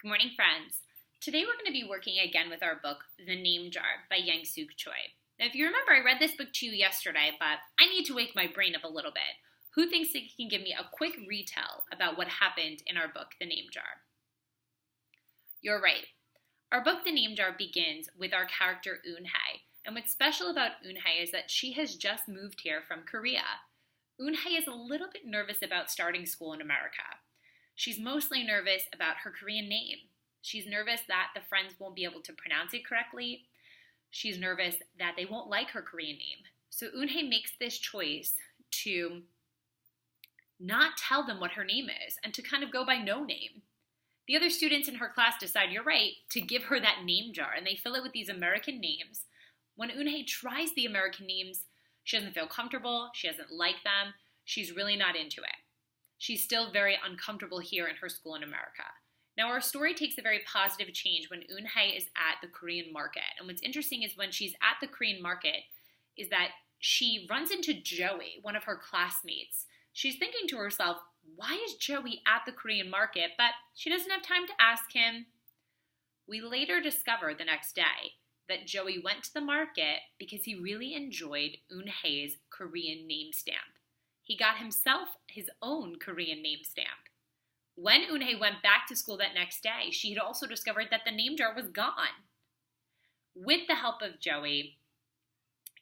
Good morning, friends. Today we're going to be working again with our book, The Name Jar by Yang-Suk Choi. Now, if you remember, I read this book to you yesterday, but I need to wake my brain up a little bit. Who thinks that he can give me a quick retell about what happened in our book, The Name Jar? You're right. Our book, The Name Jar, begins with our character, Eun-hae. And what's special about Eun-hae is that she has just moved here from Korea. Eun-hae is a little bit nervous about starting school in America. She's mostly nervous about her Korean name. She's nervous that the friends won't be able to pronounce it correctly. She's nervous that they won't like her Korean name. So Eun-hae makes this choice to not tell them what her name is and to kind of go by no name. The other students in her class decide, you're right, to give her that name jar, and they fill it with these American names. When Eun-hae tries the American names, she doesn't feel comfortable, she doesn't like them, she's really not into it. She's still very uncomfortable here in her school in America. Now, our story takes a very positive change when Eun-hae is at the Korean market. And what's interesting is when she's at the Korean market is that she runs into Joey, one of her classmates. She's thinking to herself, why is Joey at the Korean market? But she doesn't have time to ask him. We later discover the next day that Joey went to the market because he really enjoyed Eun-hae's Korean name stamp. He got himself his own Korean name stamp. When Eun-hae went back to school that next day, she had also discovered that the name jar was gone. With the help of Joey,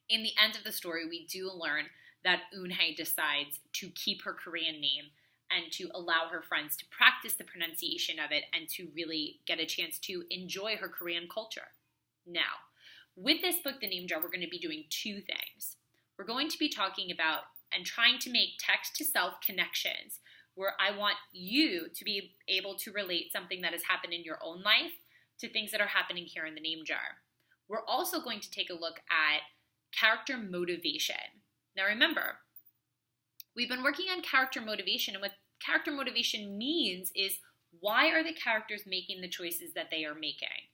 in the end of the story, we do learn that Eun-hae decides to keep her Korean name and to allow her friends to practice the pronunciation of it and to really get a chance to enjoy her Korean culture. Now, with this book, The Name Jar, we're going to be doing two things. We're going to be talking about and trying to make text-to-self connections where I want you to be able to relate something that has happened in your own life to things that are happening here in the name jar. We're also going to take a look at character motivation. Now remember, we've been working on character motivation, and what character motivation means is why are the characters making the choices that they are making?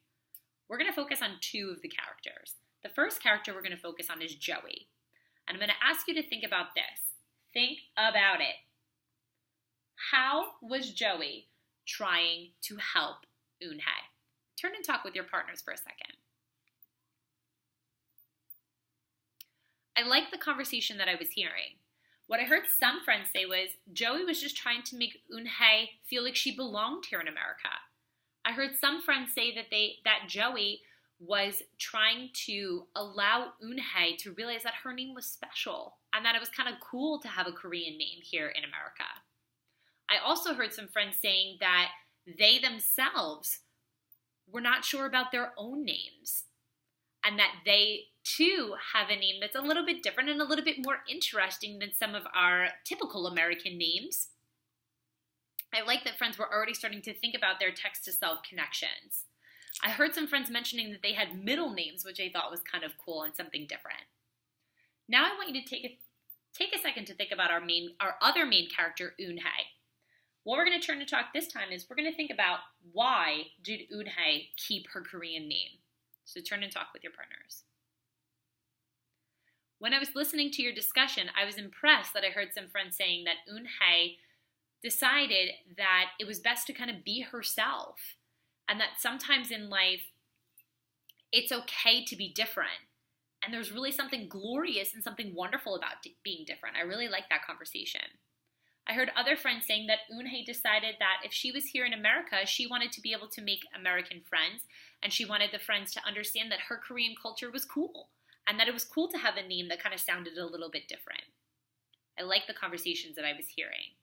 We're going to focus on two of the characters. The first character we're going to focus on is Joey. And I'm going to ask you to think about this. Think about it. How was Joey trying to help Eun-hae? Turn and talk with your partners for a second. I like the conversation that I was hearing. What I heard some friends say was Joey was just trying to make Eun-hae feel like she belonged here in America. I heard some friends say that Joey was trying to allow Eun-hae to realize that her name was special and that it was kind of cool to have a Korean name here in America. I also heard some friends saying that they themselves were not sure about their own names and that they too have a name that's a little bit different and a little bit more interesting than some of our typical American names. I like that friends were already starting to think about their text-to-self connections. I heard some friends mentioning that they had middle names, which I thought was kind of cool and something different. Now I want you to take a second to think about our other main character, Eun-hae. What we're going to turn to talk this time is we're going to think about why did Eun-hae keep her Korean name? So turn and talk with your partners. When I was listening to your discussion, I was impressed that I heard some friends saying that Eun-hae decided that it was best to kind of be herself. And that sometimes in life, it's okay to be different. And there's really something glorious and something wonderful about being different. I really like that conversation. I heard other friends saying that Eun-hae decided that if she was here in America, she wanted to be able to make American friends. And she wanted the friends to understand that her Korean culture was cool. And that it was cool to have a name that kind of sounded a little bit different. I like the conversations that I was hearing.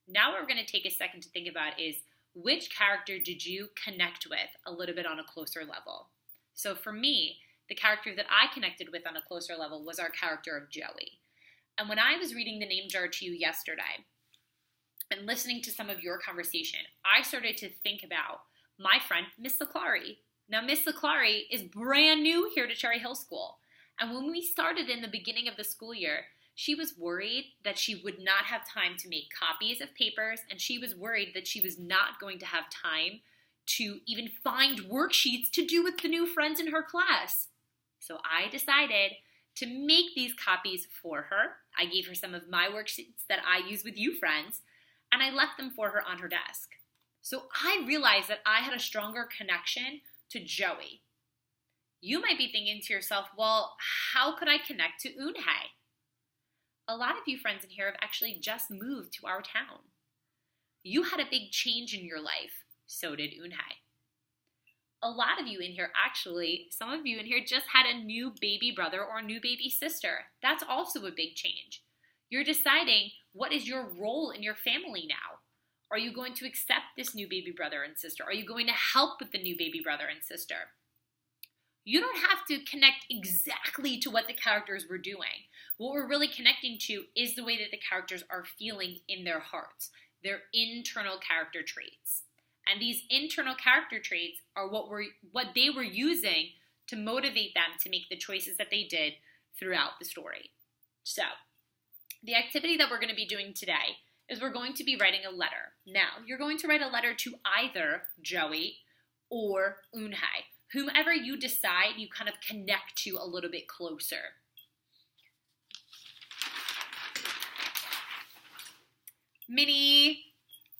Now what we're going to take a second to think about is which character did you connect with a little bit on a closer level? So for me, the character that I connected with on a closer level was our character of Joey. And when I was reading The Name Jar to you yesterday and listening to some of your conversation, I started to think about my friend, Miss Laclari. Now, Miss Laclari is brand new here to Cherry Hill School. And when we started in the beginning of the school year, she was worried that she would not have time to make copies of papers, and she was worried that she was not going to have time to even find worksheets to do with the new friends in her class. So I decided to make these copies for her. I gave her some of my worksheets that I use with you friends, and I left them for her on her desk. So I realized that I had a stronger connection to Joey. You might be thinking to yourself, well, how could I connect to Unhei? A lot of you friends in here have actually just moved to our town. You had a big change in your life. So did Unhei. A lot of you in here, actually, some of you in here just had a new baby brother or new baby sister. That's also a big change. You're deciding what is your role in your family now. Are you going to accept this new baby brother and sister? Are you going to help with the new baby brother and sister? You don't have to connect exactly to what the characters were doing. What we're really connecting to is the way that the characters are feeling in their hearts, their internal character traits. And these internal character traits are what they were using to motivate them to make the choices that they did throughout the story. So, the activity that we're going to be doing today is we're going to be writing a letter. Now, you're going to write a letter to either Joey or Unhei, whomever you decide you kind of connect to a little bit closer.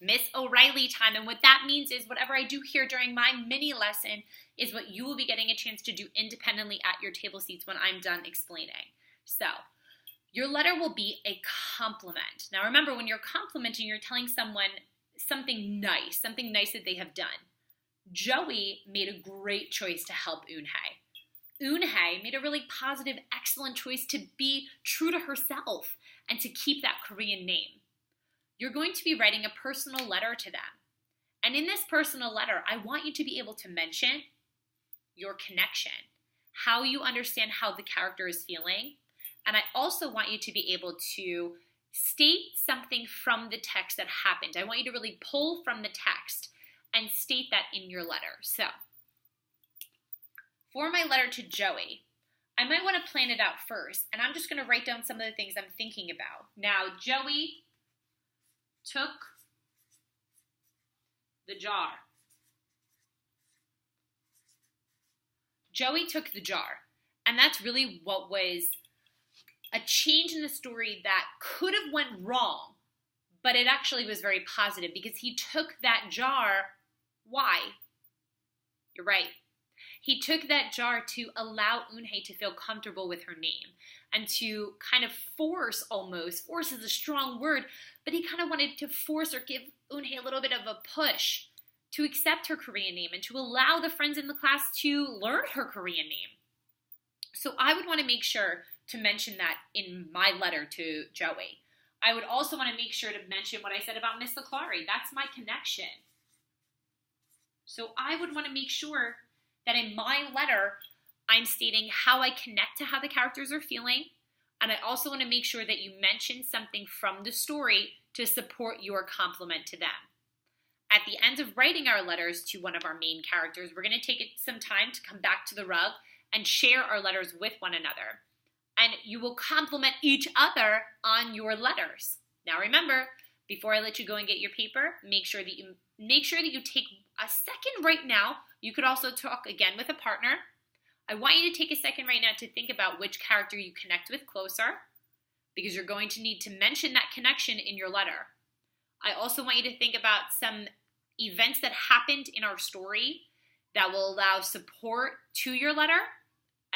Miss O'Reilly time, and what that means is whatever I do here during my mini lesson is what you will be getting a chance to do independently at your table seats when I'm done explaining. So, your letter will be a compliment. Now remember, when you're complimenting, you're telling someone something nice that they have done. Joey made a great choice to help Unhei. Unhei made a really positive, excellent choice to be true to herself and to keep that Korean name. You're going to be writing a personal letter to them. And in this personal letter, I want you to be able to mention your connection, how you understand how the character is feeling. And I also want you to be able to state something from the text that happened. I want you to really pull from the text and state that in your letter. So, for my letter to Joey, I might want to plan it out first. And I'm just going to write down some of the things I'm thinking about. Now, Joey took the jar. Joey took the jar. And that's really what was a change in the story that could have went wrong, but it actually was very positive because he took that jar. Why? You're right. He took that jar to allow Unhei to feel comfortable with her name and to kind of force is a strong word, but he kind of wanted to force or give Unhei a little bit of a push to accept her Korean name and to allow the friends in the class to learn her Korean name. So I would want to make sure to mention that in my letter to Joey. I would also want to make sure to mention what I said about Miss LaClari. That's my connection. So I would want to make sure that in my letter, I'm stating how I connect to how the characters are feeling. And I also want to make sure that you mention something from the story to support your compliment to them. At the end of writing our letters to one of our main characters, we're going to take some time to come back to the rug and share our letters with one another. And you will compliment each other on your letters. Now remember, before I let you go and get your paper, make sure that you take a second right now. You could also talk again with a partner. I want you to take a second right now to think about which character you connect with closer, because you're going to need to mention that connection in your letter. I also want you to think about some events that happened in our story that will allow support to your letter.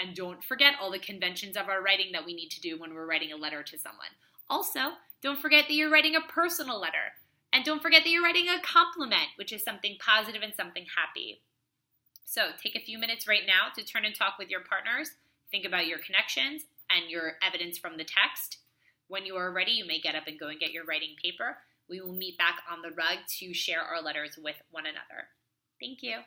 And don't forget all the conventions of our writing that we need to do when we're writing a letter to someone. Also, don't forget that you're writing a personal letter. And don't forget that you're writing a compliment, which is something positive and something happy. So take a few minutes right now to turn and talk with your partners. Think about your connections and your evidence from the text. When you are ready, you may get up and go and get your writing paper. We will meet back on the rug to share our letters with one another. Thank you.